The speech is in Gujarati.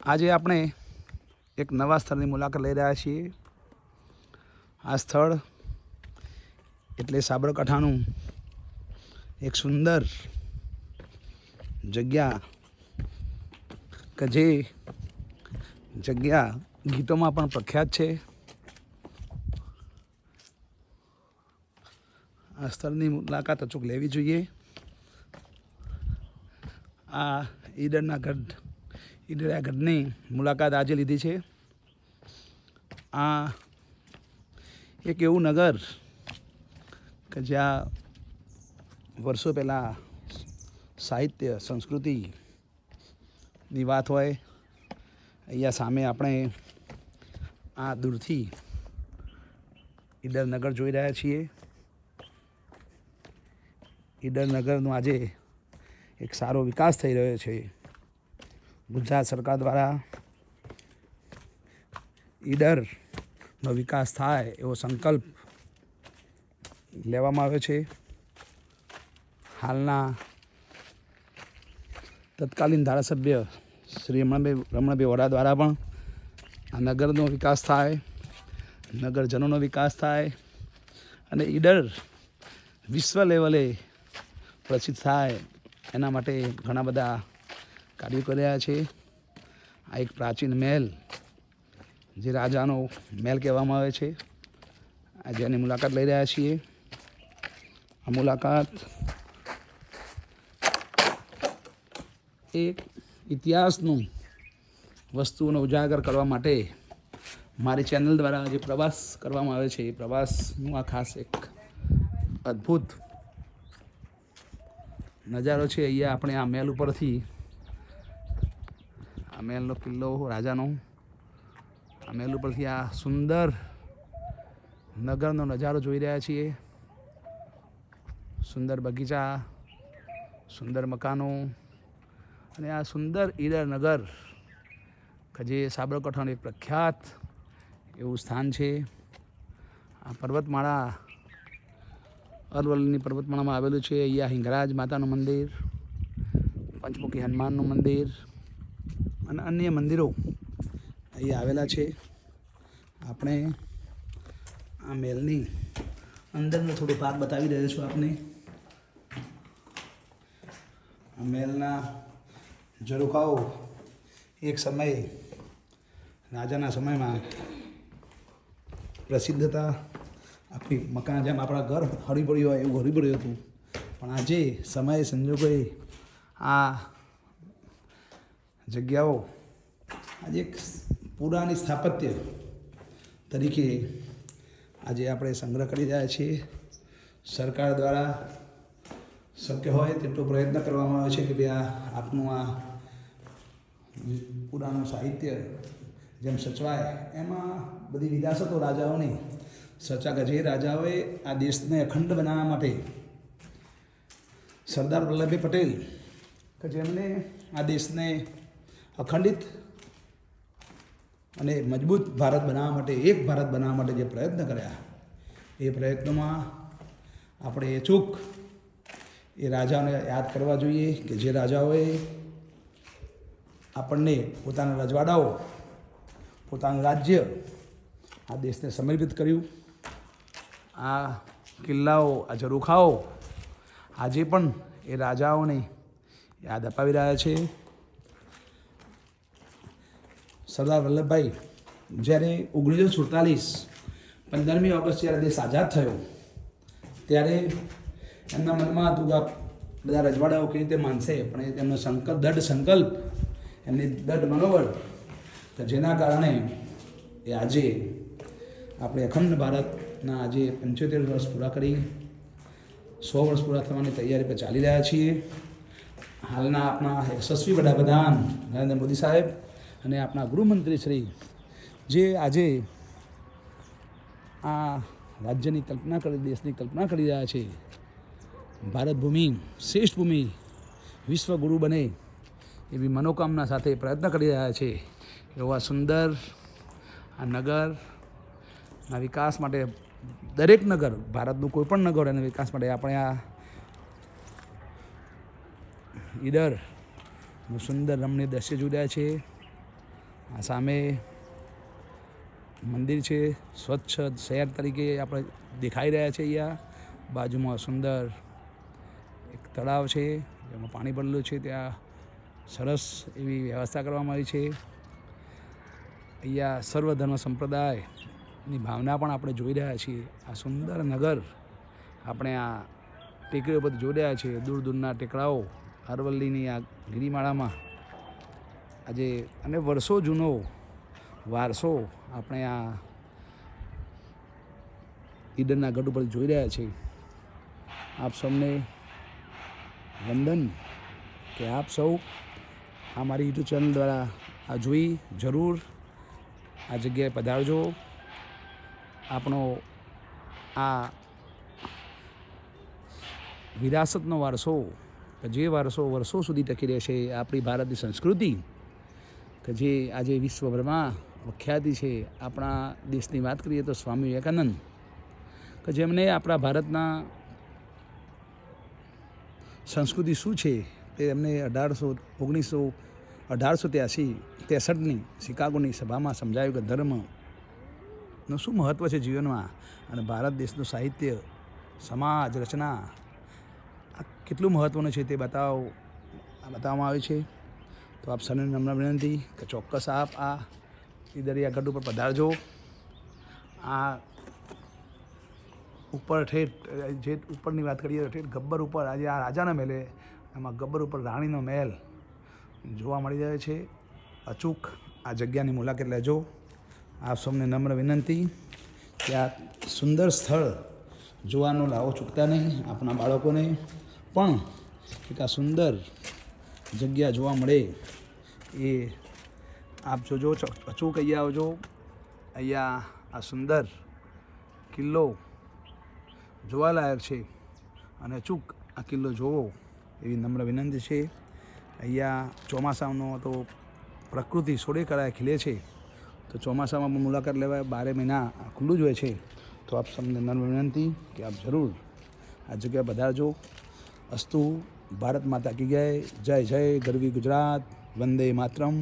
આજે આપણે એક નવા સ્થળની મુલાકાત લઈ રહ્યા છીએ। આ સ્થળ એટલે સાબરકાંઠાનું એક સુંદર જગ્યા કે જે જગ્યા ગીતોમાં પણ પ્રખ્યાત છે। આ સ્થળની મુલાકાત અચૂક લેવી જોઈએ। આ ઈડરના ગઢની મુલાકાત આજે લીધી છે। આ એક એવું નગર કે જ્યાં વર્ષો પહેલાં સાહિત્ય સંસ્કૃતિની વાત હોય। અહીંયા સામે આપણે આ દૂરથી ઈડર નગર જોઈ રહ્યા છીએ। ઈડર નગરનો આજે એક સારો વિકાસ થઈ રહ્યો છે। ગુજરાત સરકાર દ્વારા ઈડરનો વિકાસ થાય એવો સંકલ્પ લેવામાં આવ્યો છે। હાલના તત્કાલીન ધારાસભ્ય શ્રી રમણભાઈ વોરા દ્વારા પણ આ નગરનો વિકાસ થાય, નગરજનોનો વિકાસ થાય અને ઈડર વિશ્વ લેવલે પ્રસિદ્ધ થાય એના માટે ઘણા બધા કાર્યો કરી રહ્યા છે। આ એક પ્રાચીન મહેલ, જે રાજાનો મહેલ કહેવામાં આવે છે, આજે એની મુલાકાત લઈ રહ્યા છીએ। આ મુલાકાત એક ઇતિહાસનું વસ્તુઓનો ઉજાગર કરવા માટે મારી ચેનલ દ્વારા જે પ્રવાસ કરવામાં આવે છે, એ પ્રવાસનું આ ખાસ એક અદ્ભુત નજારો છે। અહીંયા આપણે આ મહેલ ઉપરથી, આ મહેલનો કિલ્લો રાજાનો, આ મહેલ ઉપરથી આ સુંદર નગરનો નજારો જોઈ રહ્યા છીએ। સુંદર બગીચા, સુંદર મકાનો અને આ સુંદર ઈડર નગર કે જે સાબરકાંઠાનું એક પ્રખ્યાત એવું સ્થાન છે। આ પર્વતમાળા, અરવલ્લીની પર્વતમાળામાં આવેલું છે। અહીંયા હિંગરાજ માતાનું મંદિર, પંચમુખી હનુમાનનું મંદિર અને અન્ય મંદિરો અહીંયા આવેલા છે। આપણે આ મહેલની અંદરનો થોડો ભાગ બતાવી રહ્યો છું આપને। આ મહેલના ઝરૂખાઓ એક સમયે રાજાના સમયમાં પ્રસિદ્ધ હતા। આખી મકાન જેમ આપણા ઘર હળી પડ્યું હોય એવું હળી પડ્યું હતું, પણ આજે સમય સંજોગોએ આ જગ્યાઓ આજે એક પુરાણી સ્થાપત્ય તરીકે આજે આપણે સંગ્રહ કરી રહ્યા છીએ। સરકાર દ્વારા શક્ય હોય તેટલો પ્રયત્ન કરવામાં આવે છે કે ભાઈ આપનું આ પુરાણું સાહિત્ય જેમ સચવાય, એમાં બધી વિરાસતો રાજાઓની સચા કે જે રાજાઓએ આ દેશને અખંડ બનાવવા માટે, સરદાર વલ્લભભાઈ પટેલ કે જેમણે આ દેશને અખંડિત અને મજબૂત ભારત બનાવવા માટે, એક ભારત બનાવવા માટે જે પ્રયત્ન કર્યા, એ પ્રયત્નોમાં આપણે અચૂક એ રાજાઓને યાદ કરવા જોઈએ કે જે રાજાઓએ આપણને પોતાના રજવાડાઓ, પોતાનું રાજ્ય આ દેશને સમર્પિત કર્યું। આ કિલ્લાઓ, આ ઝરૂખાઓ આજે પણ એ રાજાઓને યાદ અપાવી રહ્યા છે। સરદાર વલ્લભભાઈ જ્યારે 1947 15મી ઓગસ્ટ જ્યારે દેશ આઝાદ થયો, ત્યારે એમના મનમાં હતું કે બધા રજવાડાઓ કેવી રીતે માનશે, પણ એમનો દૃઢ સંકલ્પ, એમની દૃઢ મનોબળ કે જેના કારણે એ આજે આપણે અખંડ ભારતના આજે 75 વર્ષ પૂરા કરી 100 વર્ષ પૂરા થવાની તૈયારી પર ચાલી રહ્યા છીએ। હાલના આપણા યશસ્વી વડાપ્રધાન નરેન્દ્ર મોદી સાહેબ અને આપણા ગૃહમંત્રી શ્રી, જે આજે આ રાજ્યની કલ્પના કરી, દેશની કલ્પના કરી રહ્યા છે, ભારત ભૂમિ શ્રેષ્ઠ ભૂમિ, વિશ્વગુરુ બને એવી મનોકામના સાથે પ્રયત્ન કરી રહ્યા છે। એવા સુંદર આ નગરના વિકાસ માટે દરેક નગર, ભારતનું કોઈ પણ નગર એના વિકાસ માટે આપણે આ ઈડરનું સુંદર રમણીય દ્રશ્ય જોઈ રહ્યા છે। આ સામે મંદિર છે, સ્વચ્છ શહેર તરીકે આપણે દેખાઈ રહ્યા છે. અહીંયા બાજુમાં સુંદર એક તળાવ છે જેમાં પાણી ભરેલું છે. ત્યાં સરસ એવી વ્યવસ્થા કરવામાં આવી છે. અહીંયા સર્વધર્મ સંપ્રદાયની ભાવના પણ આપણે જોઈ રહ્યા છીએ. આ સુંદર નગર આપણે આ ટેકરીઓ પર જોઈ રહ્યા છીએ. દૂર દૂરના ટેકરાઓ અરવલ્લીની આ ગિરિમાળામાં આજે અને વર્ષો જૂનો વારસો આપણે આ ઈડરના ગઢ ઉપર જોઈ રહ્યા છીએ. આપ સૌને વંદન કે આપ સૌ આ મારી યુટ્યુબ ચેનલ દ્વારા આ જોઈ જરૂર આ જગ્યાએ પધારજો. આપણો આ વિરાસતનો વારસો કે જે વારસો વર્ષો સુધી ટકી રહેશે, આપણી ભારતની સંસ્કૃતિ કે જે આજે વિશ્વભરમાં પ્રખ્યાતિ છે. આપણા દેશની વાત કરીએ તો સ્વામી વિવેકાનંદ કે જેમણે આપણા ભારતના સંસ્કૃતિ શું છે તે એમને 1863ની શિકાગોની સભામાં સમજાયું કે ધર્મનું શું મહત્ત્વ છે જીવનમાં, અને ભારત દેશનું સાહિત્ય, સમાજ રચના આ કેટલું મહત્ત્વનું છે તે બતાવવામાં આવે છે. તો આપ સૌને નમ્ર વિનંતી કે ચોક્કસ આપ આ દરિયા ગઢ ઉપર પધારજો. આ ઉપર ઠેઠ જે ઉપરની વાત કરીએ તો ઠેઠ ગબ્બર ઉપર આજે આ રાજાના મહેલે, એમાં ગબ્બર ઉપર રાણીનો મહેલ જોવા મળી જાય છે. અચૂક આ જગ્યાની મુલાકાત લેજો. આપ સૌને નમ્ર વિનંતી કે આ સુંદર સ્થળ જોવાનો લાવો ચૂકતા નહીં. આપણા બાળકોને પણ એક આ સુંદર જગ્યા જોવા મળે એ આપ જોજો. અચૂક અહીંયા આવજો. અહીંયા આ સુંદર કિલ્લો જોવાલાયક છે અને અચૂક આ કિલ્લો જોવો એવી નમ્ર વિનંતી છે. અહીંયા ચોમાસાનો તો પ્રકૃતિ સોળે કળાએ ખીલે છે, તો ચોમાસામાં પણ મુલાકાત લેવાય. 12 મહિના ખુલ્લું જ હોય છે. તો આપ સૌને નમ્ર વિનંતી કે આપ જરૂર આ જગ્યાએ પધારજો. અસ્તુ ભારત માતા કી જય. જય જય ગરવી ગુજરાત. વંદે માતરમ.